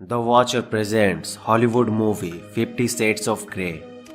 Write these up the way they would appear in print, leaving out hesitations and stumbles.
The watcher presents Hollywood movie 50 shades of grey.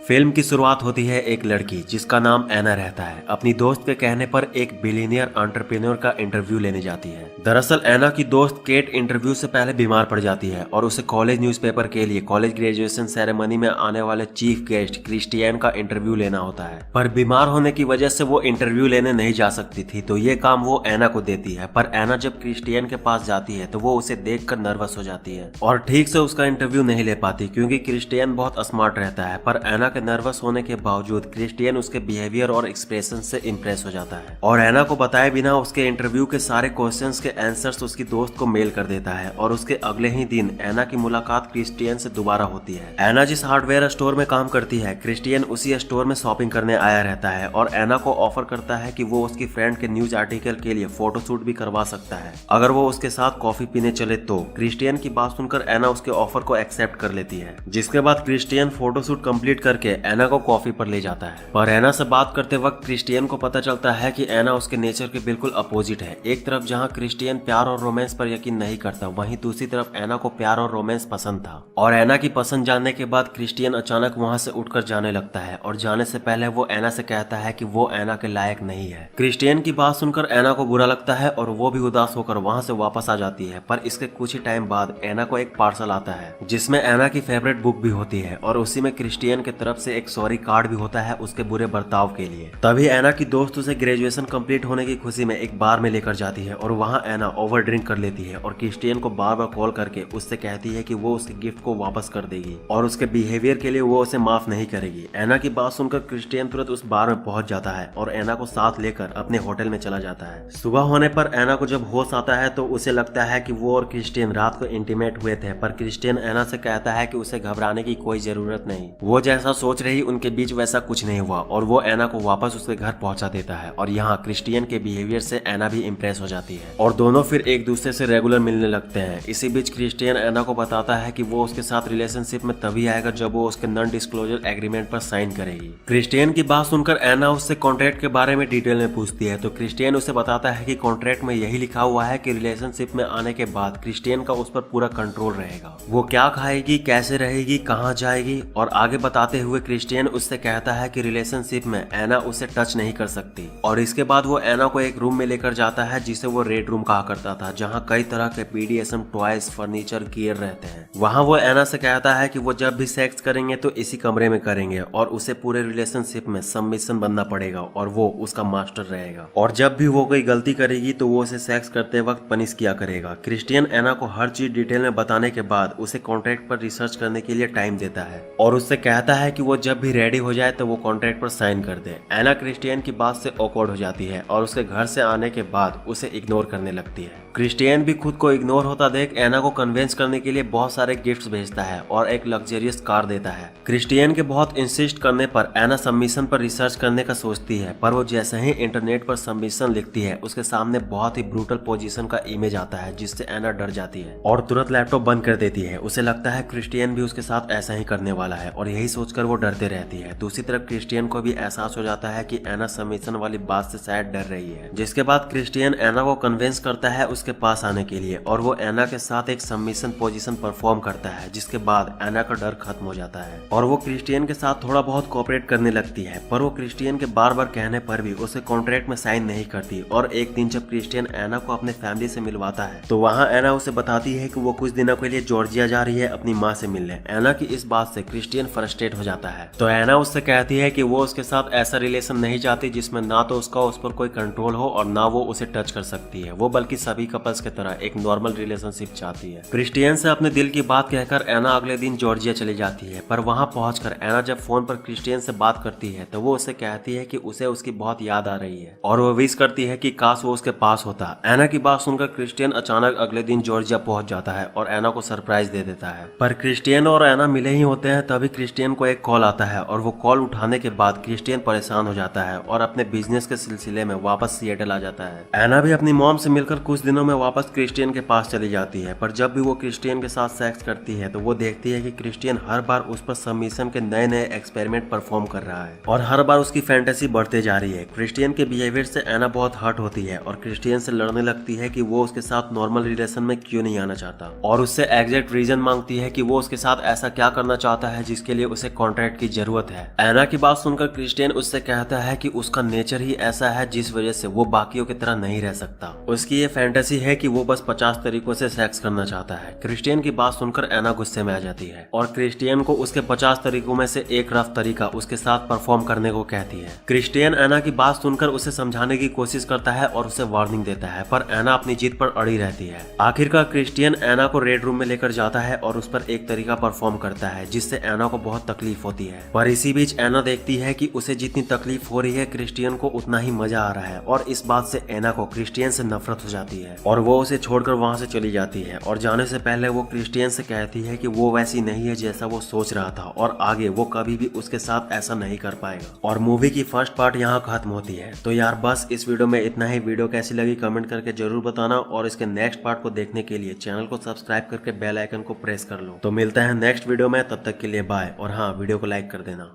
Film की शुरुआत होती है एक लड़की जिसका नाम एना रहता है अपनी दोस्त के कहने पर एक बिलियनियर एंटरप्रेन्योर का इंटरव्यू लेने जाती है। दरअसल एना की दोस्त केट इंटरव्यू से पहले बीमार पड़ जाती है और उसे कॉलेज न्यूज़पेपर के लिए कॉलेज ग्रेजुएशन सेरेमनी में आने वाले चीफ गेस्ट क्रिस्टियन का इंटरव्यू लेना होता है, पर बीमार होने की वजह से वो इंटरव्यू लेने नहीं जा सकती थी, तो ये काम वो एना को देती है। पर एना जब क्रिस्टियन के पास जाती है तो वो उसे देखकर नर्वस हो जाती है और ठीक से उसका इंटरव्यू नहीं ले पाती क्योंकि क्रिस्टियन बहुत स्मार्ट रहता है। पर एना नर्वस होने के बावजूद क्रिस्टियन उसके बिहेवियर और एक्सप्रेशन से इम्प्रेस हो जाता है और एना को बताए बिना उसके इंटरव्यू के सारे क्वेश्चंस के आंसर्स उसकी दोस्त को मेल कर देता है और उसके अगले ही दिन एना की मुलाकात क्रिस्टियन से दोबारा होती है। एना जिस हार्डवेयर स्टोर में काम करती है, क्रिस्टियन उसी स्टोर में शॉपिंग करने आया रहता है और एना को ऑफर करता है कि वो उसकी फ्रेंड के न्यूज आर्टिकल के लिए फोटोशूट भी करवा सकता है अगर वो उसके साथ कॉफी पीने चले तो। क्रिस्टियन की बात सुनकर एना उसके ऑफर को एक्सेप्ट कर लेती है, जिसके बाद क्रिस्टियन फोटोशूट कंप्लीट करके एना को कॉफी पर ले जाता है। पर एना से बात करते वक्त क्रिस्टियन को पता चलता है कि एना उसके नेचर के बिल्कुल अपोजिट है। एक तरफ जहां क्रिस्टियन प्यार और रोमांस पर यकीन नहीं करता, वहीं दूसरी तरफ एना को प्यार और रोमांस पसंद था। और एना की पसंद जानने के बाद क्रिस्टियन अचानक वहां से उठकर जाने लगता है और जाने से पहले वो एना से कहता है कि वो एना के लायक नहीं है। क्रिस्टियन की बात सुनकर एना को बुरा लगता है और वो भी उदास होकर वहां से वापस आ जाती है। पर इसके कुछ ही टाइम बाद एना को एक पार्सल आता है जिसमें एना की फेवरेट बुक भी होती है और उसी में क्रिस्टियन की तरफ से एक सॉरी कार्ड भी होता है उसके बुरे बर्ताव के लिए। तभी एना की दोस्त उसे ग्रेजुएशन कंप्लीट होने की खुशी में एक बार में लेकर जाती है और वहां एना ओवर ड्रिंक कर लेती है और क्रिस्टियन को बार बार कॉल करके उससे कहती है कि वो उसके गिफ्ट को वापस कर देगी और उसके बिहेवियर के लिए वो उसे माफ नहीं करेगी। एना की बात सुनकर क्रिस्टियन तुरंत उस बार में पहुंच जाता है और एना को साथ लेकर अपने होटल में चला जाता है। सुबह होने पर एना को जब होश आता है तो उसे लगता है कि वो और क्रिस्टियन रात को इंटीमेट हुए थे, पर क्रिस्टियन एना से कहता है कि उसे घबराने की कोई जरूरत नहीं, वो जैसा सोच रही उनके बीच वैसा कुछ नहीं हुआ और वो एना को वापस उसके घर पहुंचा देता है। और यहाँ क्रिस्टियन के बिहेवियर से एना भी इम्प्रेस हो जाती है और दोनों फिर एक दूसरे से रेगुलर मिलने लगते हैं। इसी बीच क्रिस्टियन एना को बताता है कि वो उसके साथ रिलेशनशिप में तभी आएगा जब वो उसके नॉन डिस्क्लोजर एग्रीमेंट पर साइन करेगी। क्रिस्टियन की बात सुनकर एना उससे कॉन्ट्रैक्ट के बारे में डिटेल में पूछती है तो क्रिस्टियन उसे बताता है कि कॉन्ट्रैक्ट में यही लिखा हुआ है कि रिलेशनशिप में आने के बाद क्रिस्टियन का उस पर पूरा कंट्रोल रहेगा, वो क्या खाएगी, कैसे रहेगी, कहाँ जाएगी। और आगे बताते हुए क्रिस्टियन उससे कहता है कि रिलेशनशिप में एना उसे टच नहीं कर सकती। और इसके बाद वो एना को एक रूम में लेकर जाता है जिसे वो रेड रूम कहा करता था, जहाँ कई तरह के BDSM टॉयज, फर्नीचर, गियर रहते हैं। वहाँ वो एना से कहता है कि वो जब भी सेक्स करेंगे तो इसी कमरे में करेंगे और उसे पूरे रिलेशनशिप में सबमिशन बनना पड़ेगा और वो उसका मास्टर रहेगा और जब भी वो कोई गलती करेगी तो वो उसे सेक्स करते वक्त पनिश किया करेगा। क्रिस्टियन एना को हर चीज डिटेल में बताने के बाद उसे कॉन्ट्रैक्ट पर रिसर्च करने के लिए टाइम देता है और उससे कहता है कि वो जब भी रेडी हो जाए तो वो कॉन्ट्रैक्ट पर साइन कर दे। एना क्रिस्टियन की बात से ऑकवर्ड हो जाती है और उसके घर से आने के बाद उसे इग्नोर करने लगती है। क्रिस्टियन भी खुद को इग्नोर होता देख एना को कन्विंस करने के लिए बहुत सारे गिफ्ट्स भेजता है और एक लग्जरियस कार देता है। क्रिस्टियन के बहुत इंसिस्ट करने पर एना सबमिशन पर रिसर्च करने का सोचती है, पर वो जैसे ही इंटरनेट पर सबमिशन लिखती है उसके सामने बहुत ही ब्रूटल पोजीशन का इमेज आता है जिससे एना डर जाती है और तुरंत लैपटॉप बंद कर देती है। उसे लगता है क्रिस्टियन भी उसके साथ ऐसा ही करने वाला है और यही सोचकर वो डरते रहती है। दूसरी तरफ क्रिस्टियन को भी एहसास हो जाता है कि एना सबमिशन वाली बात से शायद डर रही है, जिसके बाद क्रिस्टियन एना को कन्विंस करता है उसके पास आने के लिए और वो एना के साथ एक सबमिशन पोजीशन परफॉर्म करता है, जिसके बाद एना का डर खत्म हो जाता है और वो क्रिस्टियन के साथ थोड़ा बहुत कोऑपरेट करने लगती है। पर वो क्रिस्टियन के बार बार कहने पर भी उसे कॉन्ट्रैक्ट में साइन नहीं करती और एक दिन जब क्रिस्टियन एना को अपने फैमिली से मिलवाता है तो वहाँ एना उसे बताती है कि वो कुछ दिनों के लिए जॉर्जिया जा रही है अपनी माँ से मिलने। एना की इस बात से क्रिस्टियन फ्रस्ट्रेट हो जाता है तो एना उससे कहती है कि वो उसके साथ ऐसा रिलेशन नहीं चाहती जिसमें ना तो उसका उस पर कोई कंट्रोल हो और ना वो उसे टच कर सकती है, वो बल्कि सभी कपल्स की तरह एक नॉर्मल रिलेशनशिप चाहती है। क्रिस्टियन से अपने दिल की बात कहकर एना अगले दिन जॉर्जिया चली जाती है, पर वहां पहुंचकर एना जब फोन पर क्रिस्टियन से बात करती है तो वो उसे कहती है कि उसे उसकी बहुत याद आ रही है और वो विश करती है कि काश वो उसके पास होता। एना की बात सुनकर क्रिस्टियन अचानक अगले दिन जॉर्जिया पहुंच जाता है और एना को सरप्राइज दे देता है। पर क्रिस्टियन और एना मिले ही होते हैं तभी क्रिस्टियन को एक कॉल आता है और वो कॉल उठाने के बाद क्रिस्टियन परेशान हो जाता है और अपने बिजनेस के सिलसिले में वापस सिएटल आ जाता है। एना भी अपनी मॉम से मिलकर कुछ दिनों में वापस क्रिस्टियन के पास चली जाती है, पर जब भी वो क्रिस्टियन के साथ सेक्स करती है तो वो देखती है कि क्रिस्टियन हर बार उस पर सबमिशन के नए नए एक्सपेरिमेंट परफॉर्म कर रहा है और हर बार उसकी फैंटेसी बढ़ते जा रही है। क्रिस्टियन के बिहेवियर से एना बहुत हर्ट होती है और क्रिस्टियन से लड़ने लगती है कि वो उसके साथ नॉर्मल रिलेशन में क्यों नहीं आना चाहता और उससे एग्जैक्ट रीजन मांगती है कि वो उसके साथ ऐसा क्या करना चाहता है जिसके लिए उसे कॉन्ट्रैक्ट की जरूरत है। एना की बात सुनकर क्रिस्टियन उससे कहता है कि उसका नेचर ही ऐसा है जिस वजह से वो बाकियों की तरह नहीं रह सकता। उसकी ये फैंटेसी है कि वो बस 50 तरीकों से सेक्स करना चाहता है। क्रिस्टियन की बात सुनकर एना गुस्से में आ जाती है और क्रिस्टियन को उसके 50 तरीकों में से एक रफ तरीका उसके साथ परफॉर्म करने को कहती है। क्रिस्टियन एना की बात सुनकर उसे समझाने की कोशिश करता है और उसे वार्निंग देता है, पर एना अपनी जीत पर अड़ी रहती है। आखिरकार क्रिस्टियन एना को रेड रूम में लेकर जाता है और उस पर एक तरीका परफॉर्म करता है जिससे एना को बहुत तकलीफ होती है। पर इसी बीच एना देखती है कि उसे जितनी तकलीफ हो रही है क्रिस्टियन को उतना ही मजा आ रहा है और इस बात से एना को क्रिस्टियन से नफरत हो जाती है और वो उसे छोड़कर वहां से चली जाती है और जाने से पहले वो क्रिस्टियन से कहती है कि वो वैसी नहीं है जैसा वो सोच रहा था और आगे वो कभी भी उसके साथ ऐसा नहीं कर पाएगा। और मूवी की फर्स्ट पार्ट यहाँ खत्म होती है। तो यार बस इस वीडियो में इतना ही। वीडियो कैसी लगी कमेंट करके जरूर बताना और इसके नेक्स्ट पार्ट को देखने के लिए चैनल को सब्सक्राइब करके बेल आइकन को प्रेस कर लो। तो मिलते हैं नेक्स्ट वीडियो में, तब तक के लिए बाय और हाँ वीडियो को लाइक कर देना।